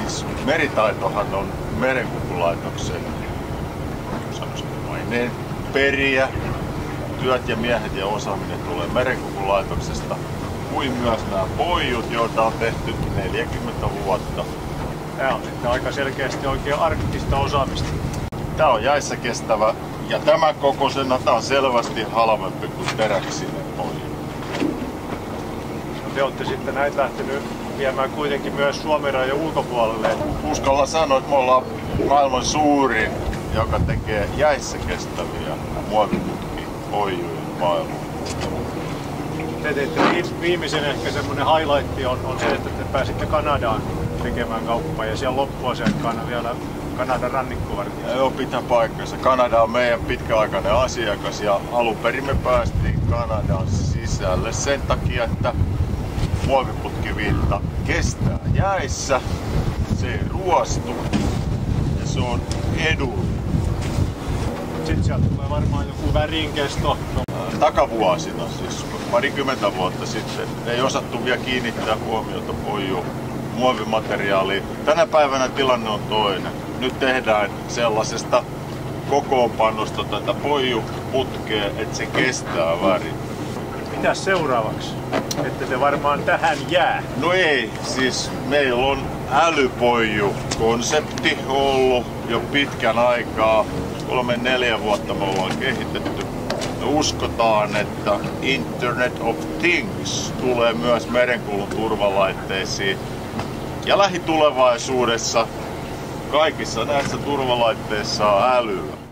Siis meritaitohan on Merenkulkulaitoksen maineen periä. Työt ja miehet ja osaaminen tulee Merenkulkulaitoksesta, kuin myös nämä poijut, joita on tehty 40 vuotta. Tämä on sitten aika selkeästi oikein arktista osaamista. Tämä on jäissä kestävä ja tämän kokoisena tämä on selvästi halvempi kuin teräksinen poiju. Te olette sitten näitä lähtenyt viemään kuitenkin myös Suomen rajan ulkopuolelle. Uskallan sanoa, että me ollaan maailman suurin, joka tekee jäissä kestäviä muoviputkipoijuja maailmalla. Te teitte viimeisen ehkä semmoinen highlight on se, että te pääsitte Kanadaan tekemään kauppaa ja siellä loppuasiakkaana vielä Kanadan rannikkovartija. Joo, pitää paikkansa. Kanada on meidän pitkäaikainen asiakas ja alun perin me päästiin Kanadan sisälle sen takia, että muoviputkivirta kestää jäissä, se ei ruostu ja se on edullinen. Sitten sieltä tulee varmaan joku värinkesto. Takavuosina, siis parikymmentä vuotta sitten, ei osattu vielä kiinnittää huomiota poiju muovimateriaaliin. Tänä päivänä tilanne on toinen. Nyt tehdään sellaisesta kokoonpanosta tätä poijuputkea, että se kestää värin. Mitäs seuraavaksi? Ette te varmaan tähän jää? No ei, siis meillä on älypoiju-konsepti ollut jo pitkän aikaa. 3-4 vuotta me ollaan kehitetty. Me uskotaan, että Internet of Things tulee myös merenkulun turvalaitteisiin. Ja lähitulevaisuudessa kaikissa näissä turvalaitteissa on älyä.